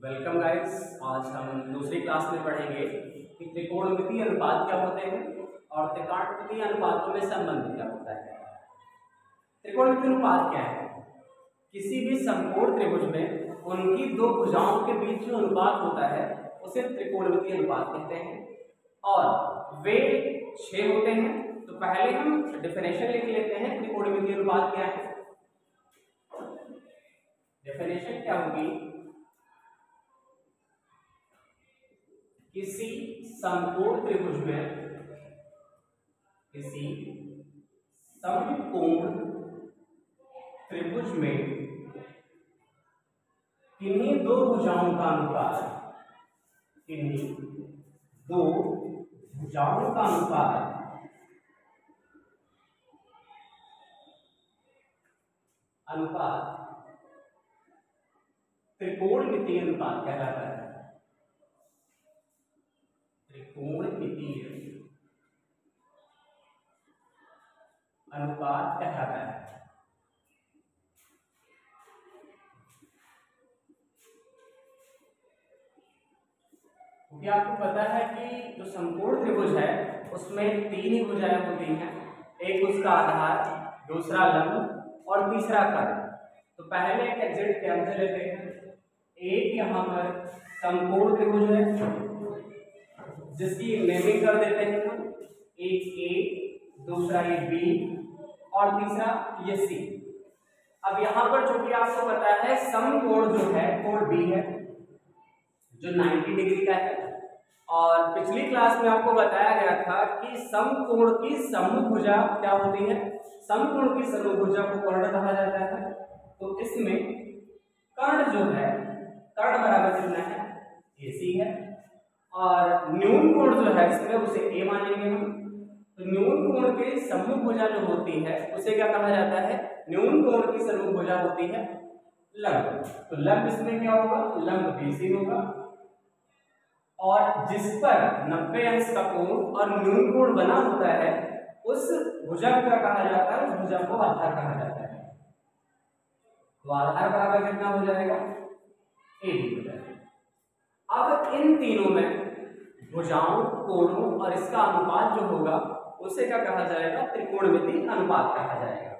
Welcome guys. आज हम दूसरी क्लास में पढ़ेंगे कि त्रिकोणमितीय अनुपात क्या होते हैं और त्रिकाटमितीय अनुपातों में संबंध क्या होता है। त्रिकोणमितीय अनुपात क्या है? किसी भी समकोण त्रिभुज में उनकी दो भुजाओं के बीच जो अनुपात होता है उसे त्रिकोणमितीय अनुपात कहते हैं और वे 6 होते हैं। तो पहले हम डेफिनेशन लिख लेते हैं त्रिकोणमितीय अनुपात क्या है। डेफिनेशन क्या होगी? किसी समकोण त्रिभुज में किन्हीं दो भुजाओं का अनुपात त्रिकोणमितीय अनुपात कहलाता है। त्रिकोणमितीय अनुपात कहलाता है। क्योंकि आपको पता है कि जो समकोण त्रिभुज है उसमें 3 ही भुजाएं होती हैं, एक उसका आधार, दूसरा लंब और तीसरा कर्ण। तो पहले एक एग्जैक्ट कैंसिल लेते हैं। एक यहाँ पर समकोण त्रिभुज है जिसकी नेमिंग कर देते हैं हम, एक ए, दूसरा ये बी और तीसरा ये सी। अब यहाँ पर चूंकि आपको पता है समकोण जो है कोण बी है जो 90 डिग्री का है और पिछली क्लास में आपको बताया गया था कि समकोण की समभुजा क्या होती है। समकोण की समभुजा को कर्ण कहा जाता है। तो इसमें कर्ण जो है, कर्ण बराबर कितना है? AC है और न्यून कोण जो है इसमें उसे A मानेंगे हम। तो न्यून कोण की समभुजा जो होती है उसे क्या कहा जाता है? न्यून कोण की समभुजा होती है लंब। तो लंब इसमें क्या होगा? लंब BC होगा और जिस पर 90 अंश का कोण और न्यून कोण बना होता है उस भुजा को क्या कहा जाता है? उस भुजा को आधार कहा जाता है। तो आधार बराबर कितना हो जाएगा? AB हो जाएगा। अब इन तीनों में भुजाओं, कोणों और इसका अनुपात जो होगा उसे क्या कहा जाएगा? त्रिकोणमितीय अनुपात कहा जाएगा।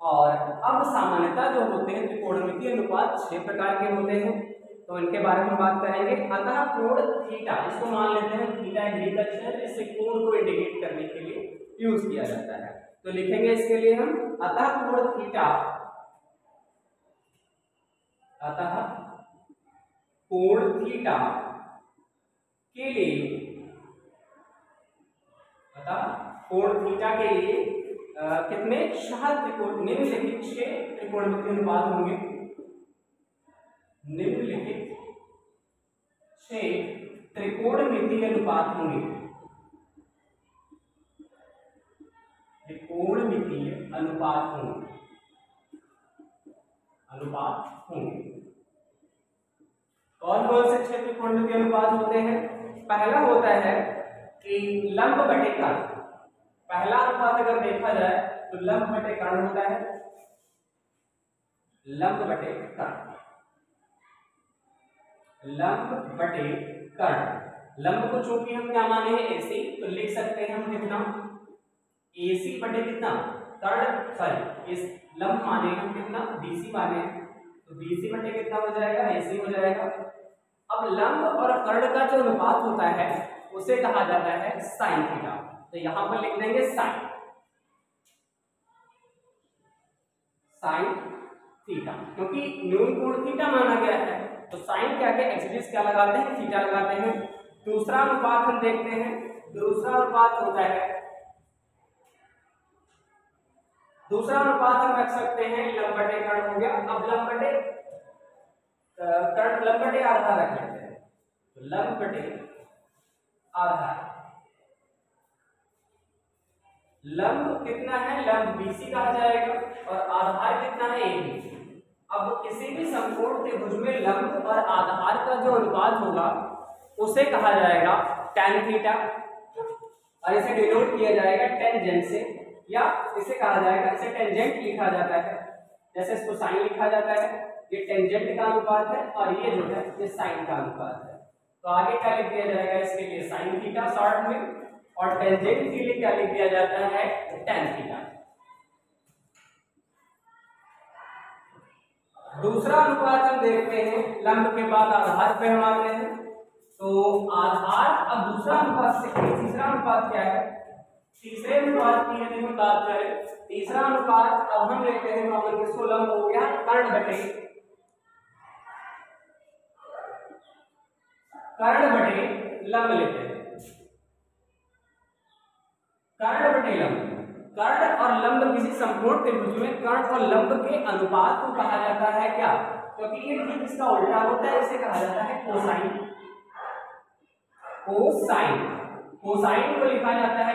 और अब सामान्यतः जो होते हैं त्रिकोणमितीय अनुपात 6 प्रकार के होते हैं, तो इनके बारे में बात करेंगे। अतः कोण थीटा, इसको मान लेते हैं थीटा एग्रीकल्चर, इसे कोण को इंडिकेट करने के लिए यूज किया जाता है। तो लिखेंगे इसके लिए हम अतः कोण थीटा, अतः कोण थीटा के लिए, अतः कोण थीटा के लिए कितने निम्नलिखित 6 त्रिकोणमितीय अनुपात होंगे। निम्नलिखित 6 त्रिकोणमितीय अनुपात होंगे। त्रिकोणमितीय अनुपात होंगे। कौन कौन से 6 त्रिकोणमितीय अनुपात होते हैं? पहला होता है कि लंब बटे कर्ण। पहला अनुपात अगर देखा जाए तो लंब बटे कर्ण होता है। लंब बटे कर्ण, लंब बटे कर्ण। लंब को चूंकि हम क्या माने हैं? AC, तो लिख सकते हैं हम कितना? AC बटे कितना? कर्ण, सॉरी इस लंब माने हम कितना? BC माने हैं, तो BC बटे कितना हो जाएगा? AC हो जाएगा। अब लंब और कर्ण का जो अनुपात होता है उसे कहा जाता है साइन थीटा। तो यहां पर लिख देंगे साइन थीटा, क्योंकि न्यून कोण थीटा माना गया है तो साइन क्या के एक्सिस क्या लगाते हैं? थीटा लगाते हैं। दूसरा अनुपात हम देखते हैं। दूसरा अनुपात होता है, दूसरा अनुपात हम रख सकते हैं लंब बटे कर्ण हो गया। अब लंब बटे कर्ण, लंब बटे आधार रख लेते हैं। तो लंब बटे आधार, लंब कितना है? लंब BC कहा जाएगा और आधार कितना है? AB। अब किसी भी समकोण त्रिभुज में लंब और आधार का जो अनुपात होगा उसे कहा जाएगा tan थीटा और इसे डिनोट किया जाएगा टेंजेंट से, या इसे कहा जाएगा, इसे टेंजेंट लिखा जाता है। जैसे इसको साइन लिखा जाता है ये टेंजेंट का अनुपात है और ये जो है ये साइन का अनुपात है। तो आगे क्या लिख दिया जाएगा इसके लिए साइन थीटा शॉर्ट में, और टेंजेंट के लिए क्या लिख दिया जाता है tan थीटा। दूसरा अनुपात हम देखते हैं, लंब के बाद आधार पे हम आते हैं। तो आधार, अब दूसरा अनुपात से तीसरा अनुपात क्या है, तीसरे अनुपात की यदि हम बात करें, तीसरा अनुपात अब हम लेते हैं नॉर्मल किसको, लंब हो गया कर्ण बटे लंब लेते हैं, कर्ण बटे लंब। कर्ण और लंब किसी संपूर्ण त्रिभुज में कर्ण और लंब के अनुपात को कहा जाता है क्या, क्योंकि ये ठीक इसका उल्टा होता है, इसे कहा जाता है कोसाइन। कोसाइन को लिखा जाता है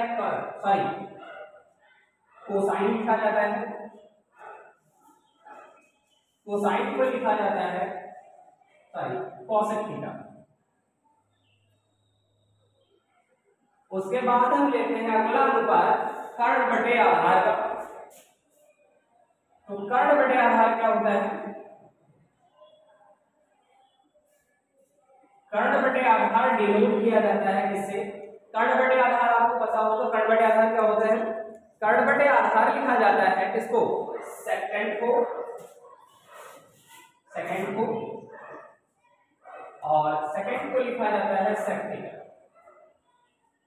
कोसाइन लिखा जाता है, कोसाइन को लिखा जाता है कॉसेक थीटा। उसके बाद हम लेते हैं अगला अनुपात कर्ण बटे आधार का। तो कर्ण बटे आधार क्या होता है, कर्ण बटे आधार डिनोट किया जाता है किससे, कर्ण बटे आधार आपको पता हो तो कर्ण बटे आधार क्या होता है, कर्ण बटे आधार लिखा जाता है किसको, सेकंड को, और सेकंड को लिखा जाता है सेक थीटा।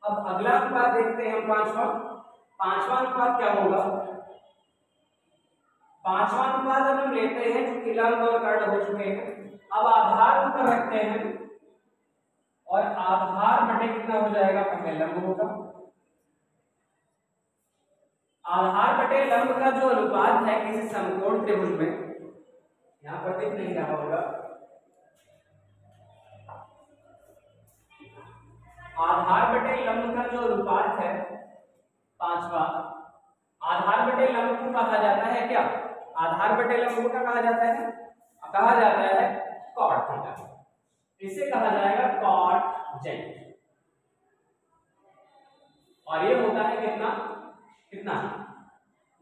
अब अगला अनुपात देखते हैं पांचवा अनुपात क्या होगा, पांचवा अनुपात हम लेते हैं जो लंब और कर्ण हो चुके हैं, अब आधार ऊपर रखते हैं और आधार बटे कितना हो जाएगा, पहले लंब होगा, आधार बटे लंब का जो अनुपात है किसी समकोण त्रिभुज में, यहां पर दिख नहीं रहा होगा, आधार बटे लंब का जो अनुपात है पांचवा, आधार बटे लंब को कहा जाता है क्या, आधार बटे लंब को क्या कहा जाता है, कॉट थीटा, इसे कहा जाएगा कॉट जेड। और ये होता है कितना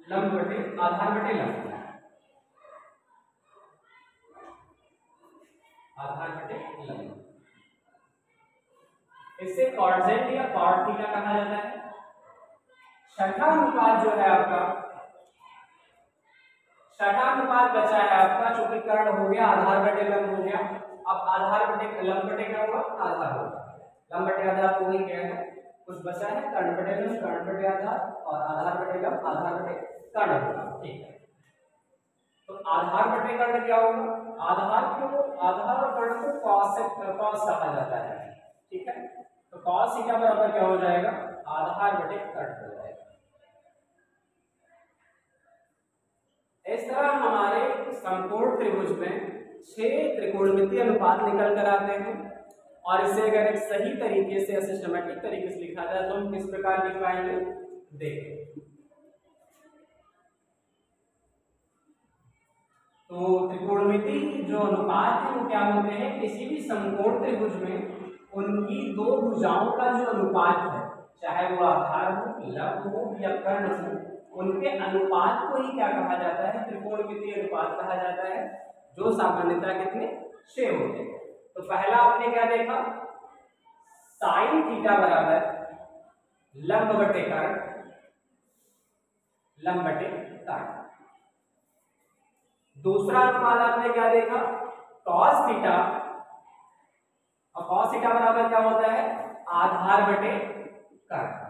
लंब बटे आधार बटे लंब, इसे कॉट जेड या कॉट थीटा कहा जाता है। छठा अनुपात जो है आपका, छठा अनुपात बचा है आपका, चूंकि कर्ण हो गया आधार बटे लंब हो गया, अब आधार बटे लंब बटे क्या होगा, आधार होगा, लंब बटे आधार तो वही क्या है, कुछ बचा है कर्ण बटे लंब, कर्ण बटे आधार, और आधार बटे लंब, आधार बटे कर्ण होगा, ठीक है। तो आधार बटे कर्ण क्या होगा, आधार और कर्ण को कॉस कहा जाता है, ठीक है। तो कॉस थीटा बराबर क्या हो जाएगा, आधार बटे कर्ण हो जाएगा। इस तरह हमारे समकोण त्रिभुज में 6 त्रिकोणमितीय अनुपात निकल कर आते हैं, और इसे अगर एक सही तरीके से सिस्टमैटिक तरीके से लिखा जाए तो हम किस प्रकार लिख पाएंगे, देखें। तो त्रिकोणमिति जो अनुपात है वो क्या होते हैं, किसी भी समकोण त्रिभुज में उनकी दो भुजाओं का जो अनुपात है, चाहे वो आधार हो, लंब हो या कर्ण हो, उनके अनुपात को ही क्या कहा जाता है, त्रिकोणमितीय अनुपात कहा जाता है, जो सामान्यतः कितने 6 होते हैं। तो पहला आपने क्या देखा, साइन थीटा बराबर लंब बटे कर्ण। दूसरा अनुपात आपने क्या देखा, कॉस थीटा, और कॉस थीटा बराबर क्या होता है, आधार बटे कर्ण।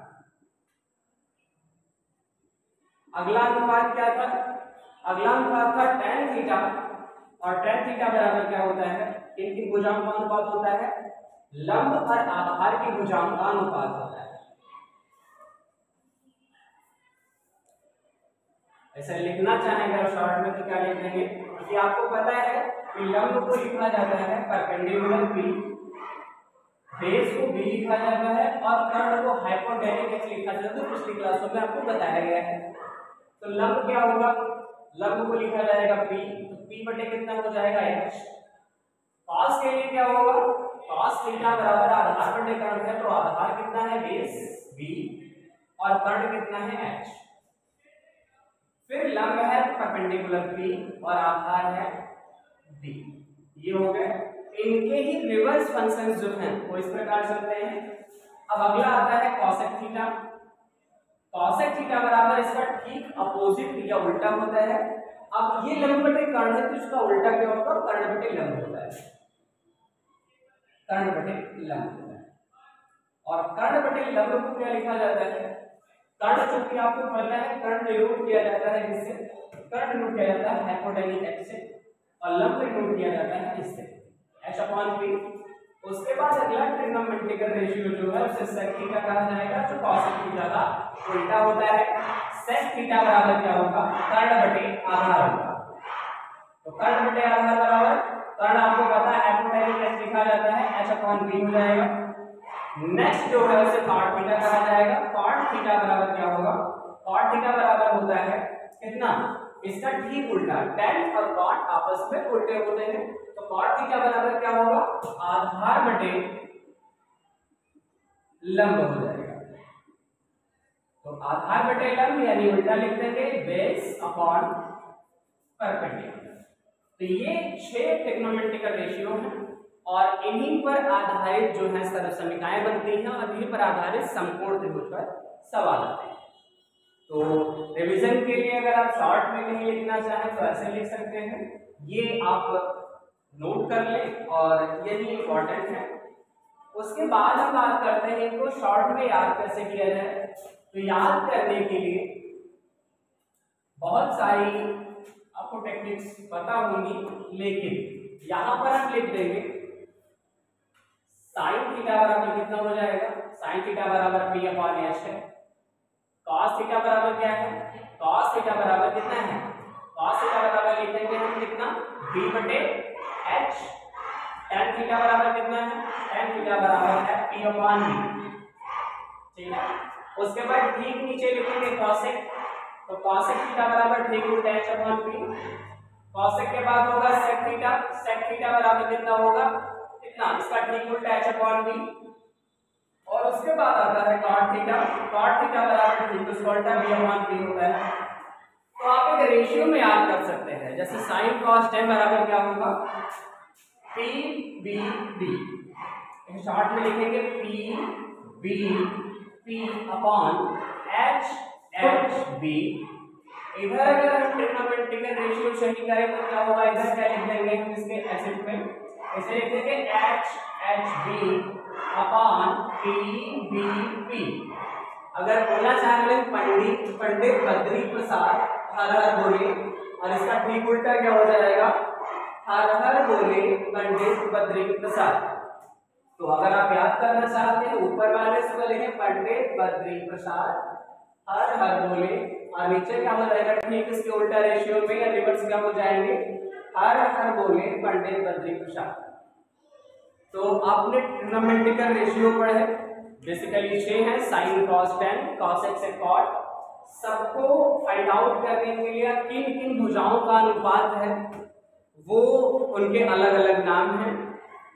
अगला अनुपात क्या था, अगला अनुपात था tan थीटा, और tan थीटा बराबर क्या होता है, किन भुजाओं का अनुपात होता है, लंब और आधार की भुजाओं का अनुपात होता है। ऐसा लिखना चाहेंगे और शॉर्ट में तो क्या लिख देंगे, क्योंकि आपको पता है कि लंब को लिखा जाता है परपेंडिकुलर बी, बेस को बी लिखा जाता है, और कर्ण को हाइपोटेन्यूज लिखा जाता है, पिछली क्लासों में आपको बताया गया है। तो लंब क्या होगा, लंब को लिखा जाएगा p, तो p बटे कितना हो जाएगा h। कॉस के लिए क्या होगा, कॉस थीटा बराबर आधार बटे कर्ण है, तो आधार कितना है बेस b, और कर्ण कितना है h। फिर लंब है परपेंडिकुलर p और आधार है बी। ये हो गए। इनके ही रिवर्स फंक्शंस जो हैं वो इस प्रकार चलते हैं। अब अगला आता है कॉसेक थीटा। कॉसेक थीटा बराबर इसका ठीक अपोजिट या उल्टा होता है। अब ये लंब बटे कर्ण है तो इसका उल्टा क्या होगा, कर्ण बटे लंब होता है, कर्ण बटे लंब होता है। और कर्ण बटे लंब को क्या लिखा जाता है, कर्ण चूंकि आपको पता है कर्ण डिनोट किया जाता है इससे, कर्ण डिनोट किया जाता है हाइपोटेनिक एच से और लंब डिनोट किया जाता है इससे h/p। उसके बाद अगला ट्रिग्नोमेट्रिकल रेशियो जो है उसे सेक थीटा कहा जाएगा, जो कॉसेक थीटा का उल्टा होता है। सेक थीटा बराबर क्या होगा, कर्ण बटे आधार होगा। तो कर्ण बटे आधार बराबर, कर्ण आपको पता है हाइपोटेनिक एच लिखा जाता है, h/p हो जाएगा। नेक्स्ट जो है उसे कॉट थीटा कहा जाएगा। कॉट थीटा बराबर क्या होगा, कॉट थीटा बराबर होता है कितना, इसका ठीक उल्टा, tan और cot आपस में उल्टे होते हैं। तो cot थीटा बराबर क्या होगा, आधार बटे लंब हो जाएगा। तो आधार बटे लंब यानी उल्टा लिख देंगे बेस अपॉन परपेंडिकुलर। तो ये 6 ट्रिग्नोमेट्रिकल रेशियो हैं और इन्हीं पर आधारित जो है सर्वसमीकाएं बनती हैं और इन्हीं पर आधारित समकोण त्रिभुज पर सवाल आते हैं। तो रिवीजन के लिए अगर आप शॉर्ट में कहीं लिखना चाहें तो ऐसे लिख सकते हैं, ये आप नोट कर लें और यही इंपॉर्टेंट है। उसके बाद हम बात करते हैं इनको शॉर्ट में याद कैसे किया जाए। तो याद करने के लिए बहुत सारी आपको टेक्निक्स पता होंगी, लेकिन यहां पर हम लिख देंगे साइन थीटा बराबर कितना हो जाएगा, साइन थीटा बराबर p/h है। cos थीटा बराबर क्या है, cos थीटा बराबर कितना है, cos थीटा बराबर लिखेंगे हम कितना, b बटे h। tan थीटा बराबर कितना है, tan थीटा बराबर है p/b। ठीक है। उसके बाद ठीक नीचे लिखेंगे cosec। तो cosec थीटा बराबर ठीक उल्टा h/p। cosec के बाद होगा sec थीटा। sec थीटा बराबर कितना होगा, कितना, इसका ठीक उल्टा h/p। और उसके बाद आता है cot थीटा। cot थीटा बराबर ठीक उसका उल्टा b/p होता है। तो आप एक रेशियो में याद कर सकते हैं, जैसे sin cos tan बराबर क्या होगा, p/b। शॉर्ट में लिखेंगे p/b अपॉन h/b। इधर अगर हम ट्रिग्नोमेट्रिकल रेशियो सही करें तो क्या होगा, इधर क्या लिख देंगे हम इसके एसिड में, इसे लिख देंगे h/b अपॉन p/b। अगर बोलना चाहे पंडित बद्री प्रसाद हर हर बोले, और इसका ठीक उल्टा क्या हो जाएगा, हर हर बोले पंडित बद्री प्रसाद। तो अगर आप याद करना चाहते हैं ऊपर वाले से लिखें पंडित बद्री प्रसाद हर हर बोले, और नीचे क्या हो जाएगा ठीक इसके उल्टा रेशियो में या रिवर्स क्या हो जाएंगे, हर हर बोले पंडित बद्री प्रसाद। तो आपने ट्रिग्नोमेट्रिकल रेशियो पढ़े, बेसिकली 6 है, साइन cos tan, cosec से cot। सबको फाइंड आउट करने के लिए किन किन भुजाओं का अनुपात है वो उनके अलग अलग नाम हैं।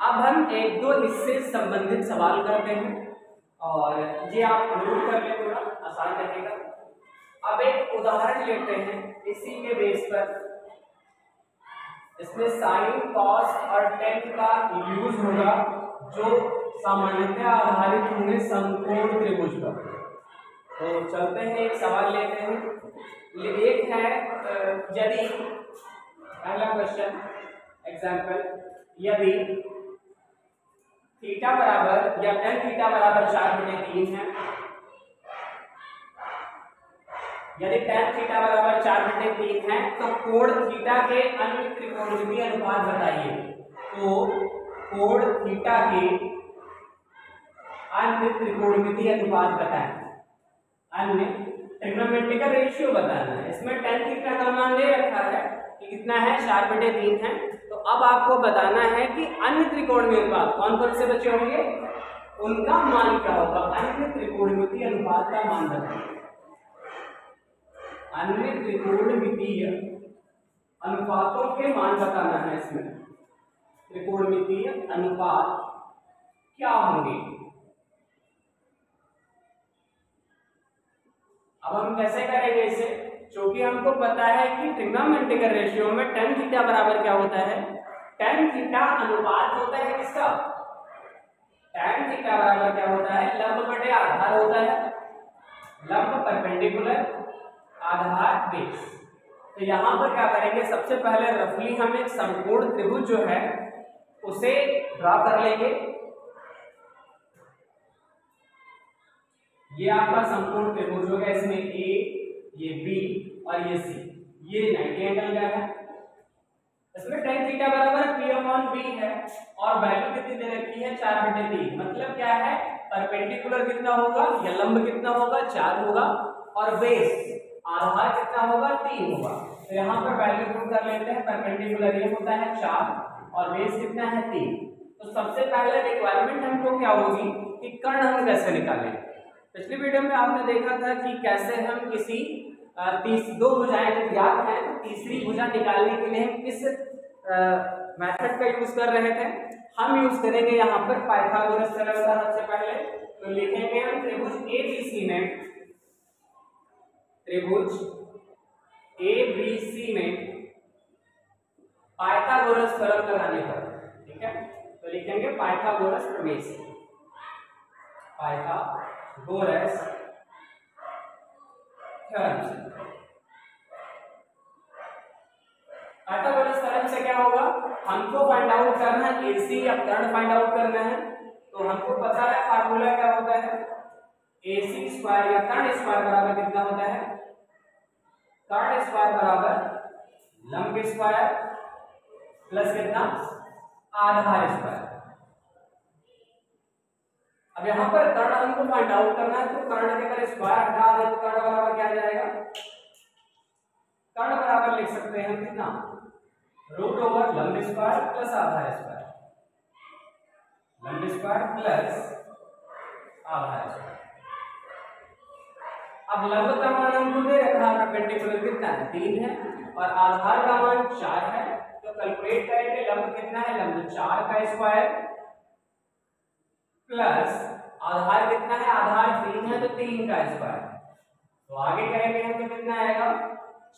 अब हम एक दो इससे संबंधित सवाल करते हैं और ये आप नोट कर लें, थोड़ा आसान रहेगा। अब एक उदाहरण लेते हैं इसी के बेस पर, इसमें साइन कॉस और टेन का यूज होगा जो सामान्यतः आधारित होंगे समकोण त्रिभुज पर। तो चलते हैं एक सवाल लेते हैं। एक है यदि, पहला क्वेश्चन एग्जांपल, यदि थीटा बराबर या टेन थीटा बराबर 4/3 है, यदि tan थीटा बराबर 4/3 है तो कोण थीटा के अन्य त्रिकोणमितीय अनुपात बताइए। तो कोण थीटा के अन्य त्रिकोणमितीय अनुपात बताएं, अन्य ट्रिग्नोमेट्रिकल रेशियो बताना है। इसमें tan थीटा का मान दे रखा है कि कितना है, 4/3 है। तो अब आपको बताना है कि अन्य त्रिकोणमितीय अनुपात कौन कौन से बचे होंगे, उनका मान क्या होगा, अन्य त्रिकोणमितीय अनुपात का मान बताइए। अन्य त्रिकोणमितीय अनुपातों के मान बताना है। इसमें त्रिकोणमितीय अनुपात क्या होंगे। अब हम कैसे करेंगे इसे, क्योंकि हमको पता है कि ट्रिग्नोमेट्रिकल रेशियो में tan थीटा बराबर क्या होता है, tan थीटा अनुपात होता है किसका? tan थीटा बराबर क्या होता है? लंब बटे आधार होता है, लंब परपेंडिकुलर आधार बेस। तो यहां पर क्या करेंगे, सबसे पहले रफली हम एक समकोण त्रिभुज जो है उसे ड्रा कर लेंगे। ये आपका समकोण त्रिभुज होगा, इसमें ए, ये बी और ये सी, ये 90 एंगल का है। इसमें tan थीटा बराबर p/b है और वैल्यू कितनी दे रखी है? 4/3। मतलब क्या है, परपेंडिकुलर कितना होगा या लंब कितना होगा? 4 होगा और बेस आधार कितना होगा? 3 होगा। तो यहाँ पर वैल्यू पुट कर लेते हैं। परपेंडिकुलर ये होता है 4 और बेस कितना है? 3। तो सबसे पहले रिक्वायरमेंट हमको क्या होगी कि कर्ण हम कैसे निकालें। पिछली वीडियो में आपने देखा था कि कैसे हम किसी दो भुजाएं ज्ञात हैं तो तीसरी भुजा निकालने के लिए हम किस मेथड का यूज कर रहे थे। हम यूज करेंगे यहाँ पर पाइथागोरस थ्योरम का। सबसे पहले तो लिखेंगे हम त्रिभुज ABC में, त्रिभुज ABC में पाइथागोरस थ्योरम लगाने पर, ठीक है, तो लिखेंगे पाइथागोरस प्रमेय से, पाइथागोरस थ्योरम से। पाइथागोरस थ्योरम से क्या होगा, हमको फाइंड आउट करना है AC या कर्ण फाइंड आउट करना है। तो हमको पता है फार्मूला क्या होता है, AC स्क्वायर या कर्ण स्क्वायर बराबर कितना होता है? कर्ण स्क्वायर बराबर लंब स्क्वायर प्लस कितना? आधार स्क्वायर। अब यहाँ पर कर्ण हमको फाइंड आउट करना है, तो कर्ण के अगर स्क्वायर हटा दें तो कर्ण बराबर क्या आ जाएगा? कर्ण बराबर लिख सकते हैं हम कितना? रूट ओवर लंब स्क्वायर प्लस आधार स्क्वायर, लंब स्क्वायर प्लस आधार स्क्वायर। अब लंब का मान हमको दे रखा है, परपेंडिकुलर कितना है? 3 है और आधार का मान 4 है। तो कैलकुलेट करेंगे लंब कितना है? लंब 4 का स्क्वायर प्लस आधार कितना है? आधार 3 है तो 3 का स्क्वायर। तो आगे करेंगे हम तो कितना आएगा?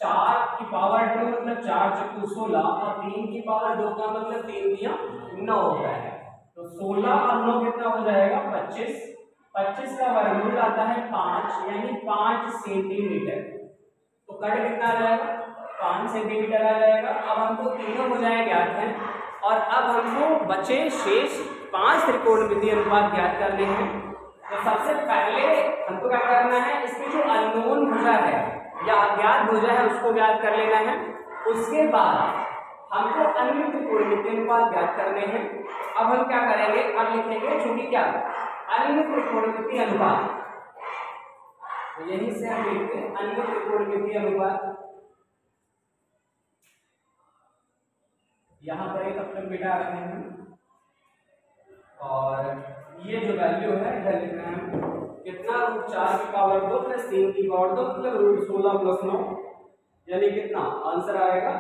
4 की पावर 2 मतलब 4 चक्कू 16 और 3 की पावर 2 का मतलब 3 दिया 9 होता है। तो 16 और 9 कितना हो जाएगा? 25। 25 का वर्गमूल आता है 5 यानी 5 सेंटीमीटर। तो कर्ण कितना आ जाएगा? 5 सेंटीमीटर आ जाएगा। अब हमको तीनों भुजाएं ज्ञात हैं और अब हमको बचे शेष 5 त्रिकोणमितीय अनुपात ज्ञात करने हैं। तो सबसे पहले हमको क्या करना है, इसकी जो अननोन भुजा है या अज्ञात भुजा है उसको ज्ञात कर लेना है। उसके बाद हमको अन्य त्रिकोणमितीय अनुपात ज्ञात करने हैं। अब हम क्या करेंगे, अब लिखेंगे चूंकि क्या अन्य त्रिकोणमितीय अनुपात, तो यहीं से हम लिखते हैं अन्य त्रिकोणमितीय अनुपात। यहां पर एक अपने मिटा रहे हैं और ये जो वैल्यू है इधर लिख रहे हैं कितना? रूट 4 की पावर 2 प्लस 3 की पावर 2 मतलब रूट 16 प्लस 9 यानी कितना? आंसर आएगा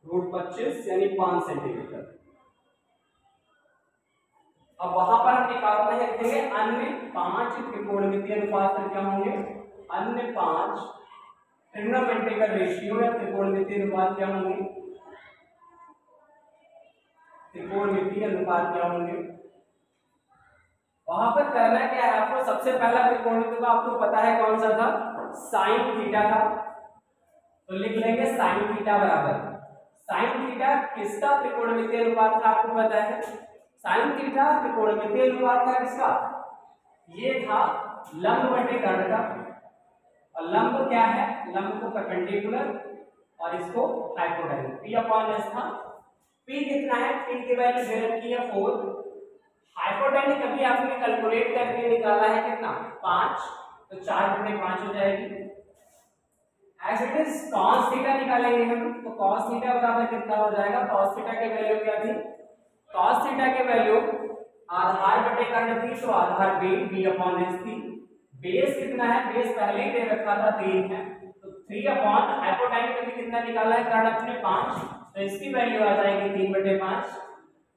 रूट 25 यानी 5 सेंटीमीटर। अब वहां पर हम निकालते हैं, लिखेंगे अन्य 5 त्रिकोणमितीय अनुपात क्या होंगे? अन्य 5 ट्रिग्नोमेट्रिकल रेशियो या त्रिकोणमितीय अनुपात क्या होंगे? त्रिकोणमितीय अनुपात क्या होंगे? वहां पर करना क्या है आपको? सबसे पहला त्रिकोणमितीय का आपको पता है कौन सा था? साइन थीटा था। तो लिख लेंगे साइन थीटा बराबर, साइन थीटा किसका त्रिकोणमितीय अनुपात था आपको पता है? साइन थीटा त्रिकोणमितीय अनुपात था किसका? ये था लंब बटे कर्ण का। और लंब क्या है? लंब को परपेंडिकुलर और इसको हाइपोटेन्यूज, P/S था। P कितना है? P की वैल्यू दे रखी है 4। हाइपोटेन्यूज अभी आपने कैलकुलेट करके निकाला है कितना? 5। तो 4/5 हो जाएगी। As it is cos theta निकालेंगे हम, तो cos थीटा बराबर कितना हो जाएगा? cos थीटा की वैल्यू क्या थी? cos थीटा की वैल्यू आधार बटे कर्ण थी, तो आधार B/S थी। बेस कितना है? बेस पहले ही दे रखा था 3 है, तो 3 हाइपोटेन्यूज अभी कितना निकाला है? कर्ण अपने 5, तो इसकी वैल्यू आ जाएगी 3/5।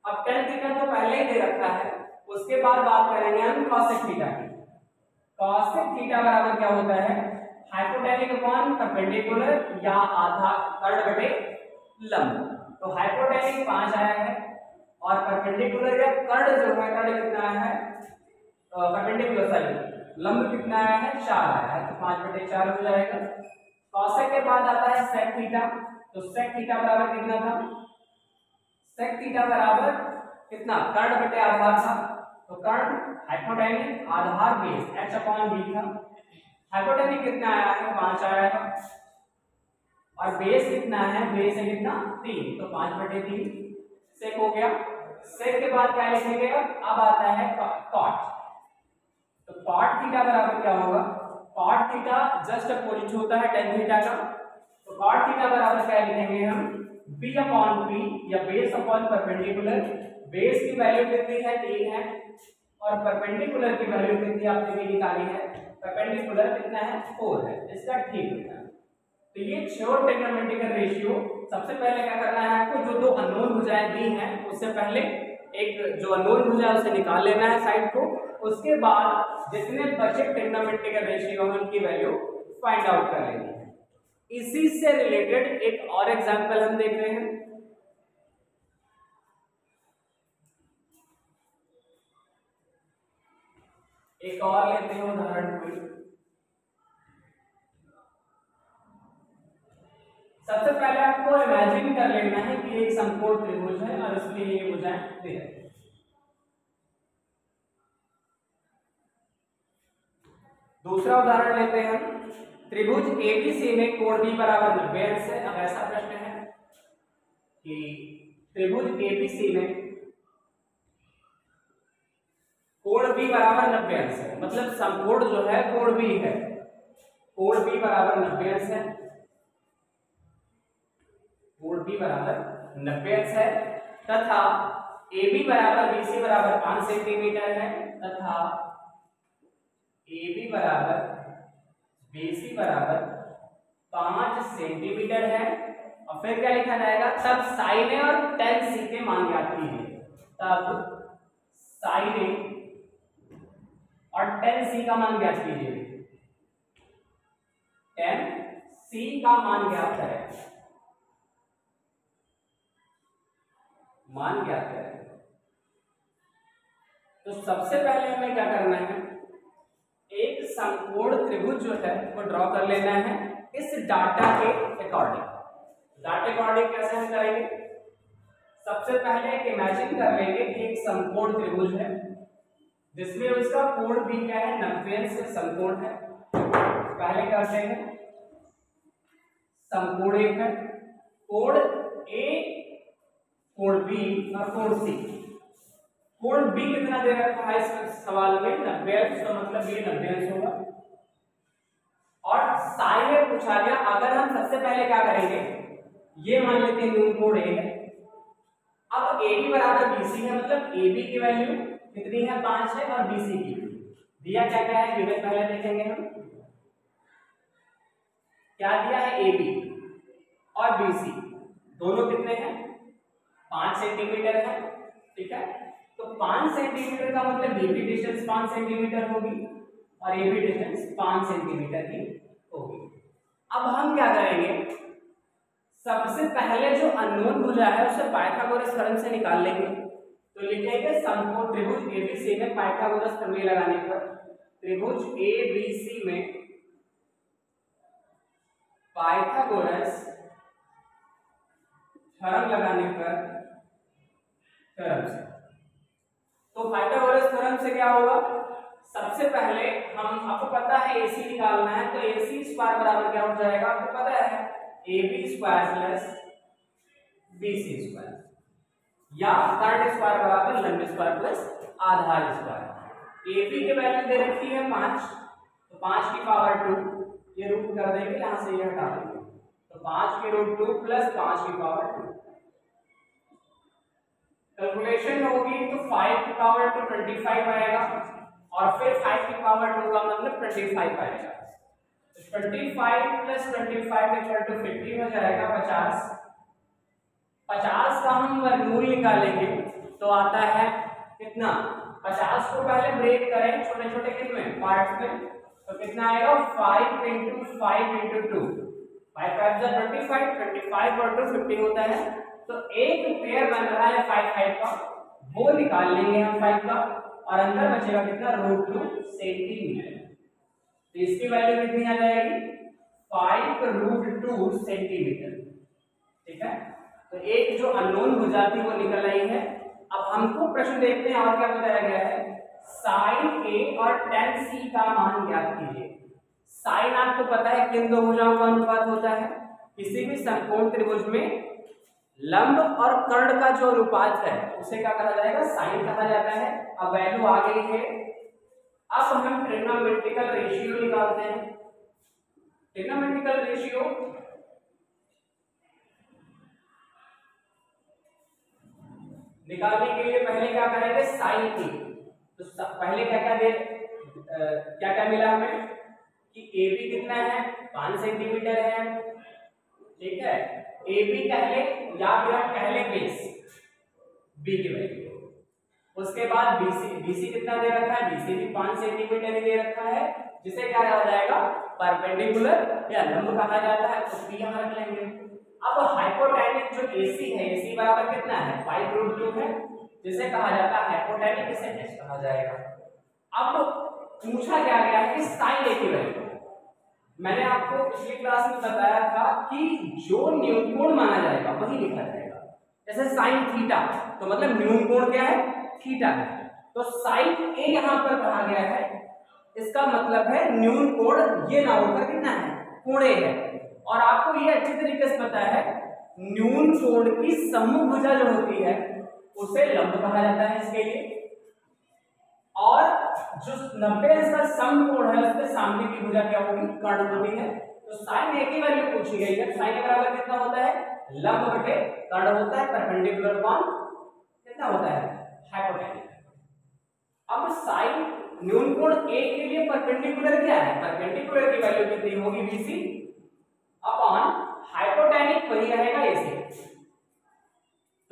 अब tan थीटा तो पहले ही दे रखा है। उसके बाद बात करेंगे हम cosec थीटा की। cosec थीटा बराबर क्या होता है? हाइपोटेन्यूज अपॉन परपेंडिकुलर या आधा कर्ण बटे लंब। तो हाइपोटेनिक 5 आया है और परपेंडिकुलर या कर्ण जो है कर्ण कितना आया है, परपेंडिकुलर सॉरी लंब कितना आया है 4 आया है, तो 5/4 हो जाएगा। कॉसेक के बाद आता है सेक थीटा, तो सेक थीटा बराबर कितना था, सेक थीटा बराबर कितना कर्ण बटे आधार था, तो कर्ण हाइपोटेनिक आधार बेस h/b था। हाइपोटेनिक कितना आया है 5 आया है और बेस कितना है, बेस है कितना 3, तो 5/3 सेक हो गया। सेक के बाद क्या लिखेंगे, अब आता है कॉट, तो कॉट थीटा बराबर क्या होगा, कॉट थीटा जस्ट अपोजिट होता है टेन थीटा का, तो कॉट थीटा बराबर क्या लिखेंगे हम b/p या बेस अपॉन परपेंडिकुलर। बेस की वैल्यू कितनी है 3 है और परपेंडिकुलर की वैल्यू कितनी आपने भी निकाली है, परपेंडिकुलर कितना है 4 है, इसका ठीक होता है। तो ये श्योर ट्रिग्नोमेट्रिक रेशियो, सबसे पहले क्या करना है आपको, जो दो अननोन भुजाएं दी हैं उससे पहले एक जो अननोन भुजा है उसे निकाल लेना है साइड को, उसके बाद जितने बचे ट्रिग्नोमेट्रिक रेशियो हैं उनकी वैल्यू फाइंड आउट कर लेनी है। इसी से रिलेटेड एक और एग्जांपल हम देख रहे हैं। एक और लेते हैं उदाहरण कोई। सबसे पहले आपको इमेजिन कर लेना है कि एक समकोण त्रिभुज है और उसके लिए भुजाएं दे रहे हैं। दूसरा उदाहरण लेते हैं हम, त्रिभुज एबीसी में कोण b बराबर 90 अंश है। अब ऐसा प्रश्न है कि त्रिभुज एबीसी में कोण b बराबर 90 अंश है, मतलब समकोण जो है कोण b है, कोण b बराबर 90 अंश है, कोण b बराबर 90 अंश है तथा AB बराबर BC बराबर 5 सेंटीमीटर है तथा AB बराबर BC बराबर 5 सेंटीमीटर है। और फिर क्या लिखा जाएगा, तब साइन ए और tan C के मान ज्ञात कीजिए। तब साइन ए और tan C का मान ज्ञात कीजिए, tan C का मान ज्ञात करें, मान ज्ञात करें। तो सबसे पहले हमें क्या करना है, एक समकोण त्रिभुज जो है वो ड्रॉ कर लेना है इस डाटा के अकॉर्डिंग। डाटा अकॉर्डिंग कैसे हम करेंगे, सबसे पहले एक इमेजिन कर लेंगे कि एक समकोण त्रिभुज है जिसमें उसका कोण भी क्या है 90 अंश समकोण है। पहले करते हैं समकोण एक है, कोण ए, कोण बी और कोण सी। कोण बी कितना दे रखा है इस सवाल में 90 अंश, तो मतलब ये 90 अंश होगा। और साइन में पूछा गया, अगर हम सबसे पहले क्या करेंगे, ये मान लेते हैं न्यून कोण ए है। अब AB बराबर BC है, मतलब AB की वैल्यू कितनी है 5 है और BC की दिया क्या क्या है, गिवन पहले देखेंगे हम क्या दिया है, AB और BC दोनों कितने हैं 5 सेंटीमीटर है, ठीक है। तो 5 सेंटीमीटर का मतलब AB डिस्टेंस 5 सेंटीमीटर होगी और AB डिस्टेंस 5 सेंटीमीटर की होगी। अब हम क्या करेंगे, सबसे पहले जो अननोन भुजा है उसे पाइथागोरस थ्योरम से निकाल लेंगे। तो लिखेंगे समकोण त्रिभुज एबीसी में पाइथागोरस प्रमेय लगाने पर, त्रिभुज एबीसी में पाइथागोरस थ्योरम लगाने पर थ्योरम से, तो पाइथागोरस थ्योरम से क्या होगा, सबसे पहले हम, आपको पता है AC निकालना है, तो AC स्क्वायर बराबर क्या हो जाएगा, आपको पता है AB square plus BC square, या कर्ण स्क्वायर बराबर लंब स्क्वायर प्लस आधार स्क्वायर। AB की वैल्यू दे रखी है 5, तो 5 की पावर 2, ये रूट कर देंगे, यहां से ये हटा देंगे, तो 5 की रूट 2 प्लस 5 की पावर 2, कैलकुलेशन होगी तो 5 की पावर 2 25 आएगा और फिर 5 की पावर 2 का मतलब 25 आएगा। 25 प्लस 25 इक्वल टू 50 हो जाएगा 50। 50 का हम वर्गमूल निकालेंगे तो आता है कितना, 50 को पहले ब्रेक करें छोटे छोटे कितने पार्ट्स में, तो कितना आएगा 5 इंटू 5 इंटू 2, 5 5 25 25 और 2 50 होता है तो एक पेयर बन रहा है 5 5 का, वो निकाल लेंगे हम 5 का, और अंदर बचेगा कितना, √2 सेंटीमीटर। तो इसकी वैल्यू कितनी आ जाएगी, 5√2 सेंटीमीटर। ठीक है, तो एक जो अननोन भुजा थी वो निकल आई है। अब हमको प्रश्न देखते हैं और क्या बताया गया है, sin A और tan C का मान ज्ञात कीजिए। साइन आपको पता है किन दो भुजाओं का अनुपात होता है, किसी भी समकोण त्रिभुज में लंब और कर्ण का जो अनुपात है उसे क्या कहा जाएगा, साइन कहा जाता है। अब वैल्यू आ गई है, अब हम ट्रिग्नोमेट्रिकल रेशियो निकालते हैं। ट्रिग्नोमेट्रिकल रेशियो निकालने के लिए पहले क्या करेंगे, साइन ए। तो पहले क्या क्या मिला हमें कि ए बी कितना है, 5 सेंटीमीटर है। ठीक है, ए बी पहले, या फिर हम पहले बेस बी की वैल्यू, उसके बाद बीसी कितना दे रखा है, बीसी भी 5 सेंटीमीटर ही दे रखा है, जिसे क्या कहा जाएगा, परपेंडिकुलर या लंब कहा जाता है, तो बी यहां रख लेंगे। अब हाइपोटेनिक जो AC है, AC बराबर कितना है, 5√2 है, जिसे कहा जाता है हाइपोटेनिक, इसे h कहा जाएगा। अब पूछा क्या गया है कि sin A की वैल्यू, मैंने आपको पिछली क्लास में बताया था कि जो न्यून कोण माना जाएगा वही लिखा जाएगा। जैसे sin थीटा, तो मतलब न्यून कोण क्या है, थीटा है, तो sin A यहां पर कहा गया है, इसका मतलब है न्यून कोण ये ना होकर कितना है, कोण A है। और आपको ये अच्छी तरीके से पता है, न्यून कोण की सम्मुख भुजा जो होती है उसे लंब कहा जाता है इसके लिए, और जो 90 अंश का समकोण है उसके सामने की भुजा क्या होगी, कर्ण होती है। तो साइन ए की वैल्यू पूछी गई है, साइन बराबर कितना होता है, लंब बटे कर्ण होता है, परपेंडिकुलर अपॉन कितना होता है, हाइपोटेनिक। अब साइन न्यून कोण ए के लिए परपेंडिकुलर क्या है, परपेंडिकुलर की वैल्यू कितनी होगी, बीसी अपॉन हाइपोटेनिक वही रहेगा AC।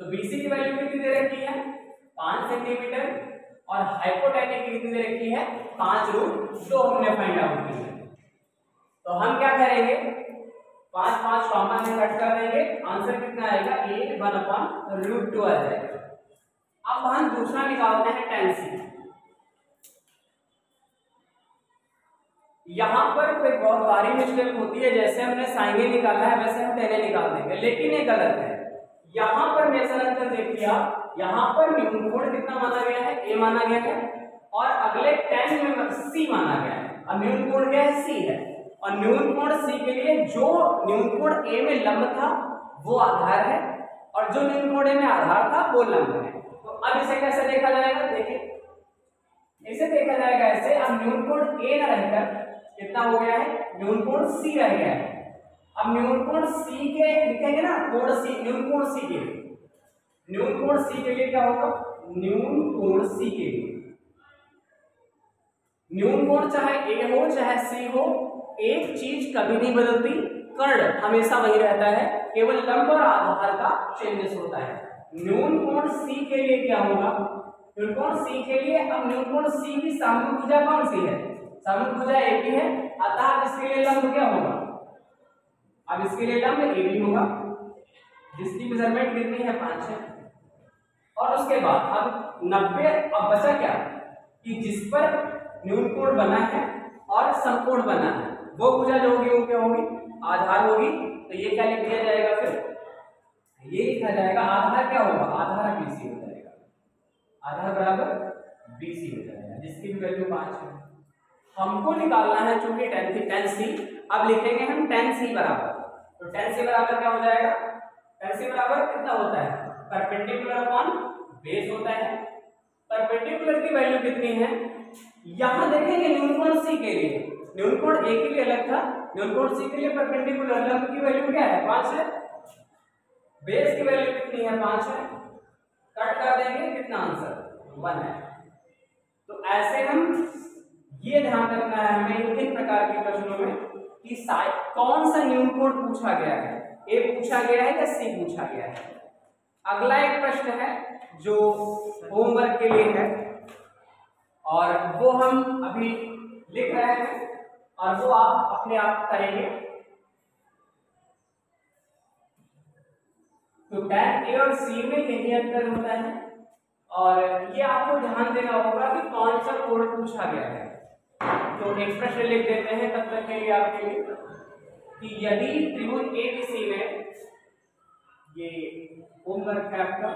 तो BC की वैल्यू कितनी दे रखी है, 5 सेंटीमीटर, और हाइपोटेनिक की कितनी दे रखी है, 5√2 हमने फाइंड आउट की है। तो हम क्या करेंगे, 5 5 कॉमन में कट कर देंगे, आंसर कितना आएगा, 1/√2 आ जाएगा। अब हम दूसरा निकालते हैं tan C। यहां पर कोई बहुत भारी मिस्टेक होती है, जैसे हमने साइन ए निकाला है वैसे हम tan A निकाल देंगे, लेकिन ये गलत है। यहां पर मेजरमेंट कर देखिए आप, यहां पर न्यून कोण कितना माना गया है, A माना गया है, और अगले tan में C माना गया है। अब न्यून कोण क्या है, C है, और न्यून कोण C के लिए जो न्यून कोण A में लंब था वो आधार है, और जो न्यून कोण A में आधार था वो लंब है। तो अब इसे कैसे देखा जाएगा, देखिए इसे देखा जाएगा ऐसे, अब न्यून कोण A ना रहकर कितना हो गया है, न्यून कोण C रह गया है। अब न्यून कोण C के लिखेंगे ना, कोण C, न्यून कोण C के लिए, न्यून कोण C के लिए क्या होगा, न्यून कोण C के लिए, न्यून कोण चाहे A हो चाहे C हो, एक चीज कभी नहीं बदलती, कर्ण हमेशा वही रहता है, केवल लंब और आधार का चेंजेस होता है। न्यून कोण C के लिए क्या होगा, न्यून कोण C के लिए, अब न्यून कोण C की सामूहिक भुजा कौन सी है, सामूहिक भुजा AB है, अतः इसके लिए लंब क्या होगा, अब इसके लिए लंब AB होगा, जिसकी मेजरमेंट कितनी है, 5 है। और उसके बाद अब 90, अब बचा क्या कि जिस पर न्यून कोण बना है और समकोण बना है, वो भुजा जो होगी वो क्या होगी, आधार होगी। तो ये क्या लिख दिया जाएगा, फिर ये लिखा जाएगा, आधार क्या होगा, आधार BC हो जाएगा, आधार बराबर BC हो जाएगा, जिसकी भी वैल्यू 5 है। हमको निकालना है चूंकि tan C, अब लिखेंगे हम tan C बराबर, तो tan C बराबर क्या हो जाएगा, tan C बराबर कितना होता है, परपेंडिकुलर अपॉन बेस होता है। परपेंडिकुलर की वैल्यू कितनी है, यहां देखेंगे न्यून कोण C के लिए, न्यून कोण A के लिए अलग था, न्यून कोण C के लिए परपेंडिकुलर लंब की वैल्यू क्या है, 5 है, बेस की वैल्यू कितनी है, 5 है, कट कर देंगे, कितना आंसर 1 है। तो ऐसे हम ये ध्यान रखना है हमें इन प्रकार के प्रश्नों में कि कौन सा न्यून कोण पूछा गया है, A पूछा गया है या C पूछा गया है। अगला एक प्रश्न है जो होमवर्क के लिए है, और वो हम अभी लिख रहे हैं, और वो आप अपने आप करेंगे। तो tan A और C में यही अंतर होता है। और ये आपको ध्यान देना होगा कि कौन सा कोण पूछा गया है। तो एक्सप्रेशन लिख देते हैं तब तक के लिए आपके लिए कि यदि त्रिभुज ABC में, ये होमवर्क है आपका,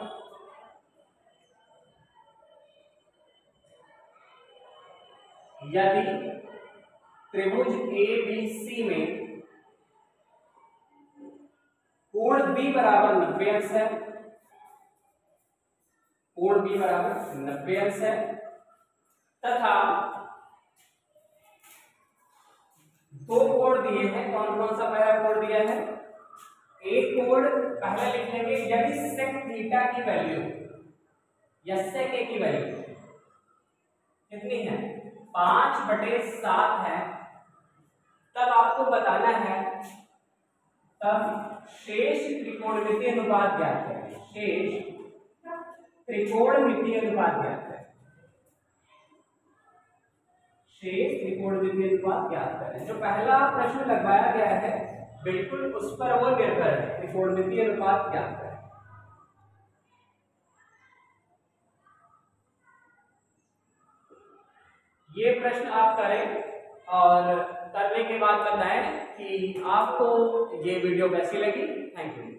यदि त्रिभुज ABC में कोण B बराबर 90 अंश है, कोण B बराबर 90 अंश है, तथा दो कोण दिए हैं। कौन कौन सा पहला कोण दिया है? एक कोण पहले लिख लेंगे यदि सेक थीटा की वैल्यू या सेक ए की वैल्यू कितनी है? 5/7 है, तब आपको बताना है, तब शेष त्रिकोणमितीय अनुपात ज्ञात करें। शेष त्रिकोणमितीय अनुपात ज्ञात करें। शेष त्रिकोणमितीय अनुपात ज्ञात करें। जो पहला प्रश्न लगाया गया है बिल्कुल उस पर वो निर्भर है, त्रिकोणमितीय अनुपात ज्ञात करें। ये प्रश्न आप करें और करने के बाद बताएं कि आपको ये वीडियो कैसी लगी। Thank you.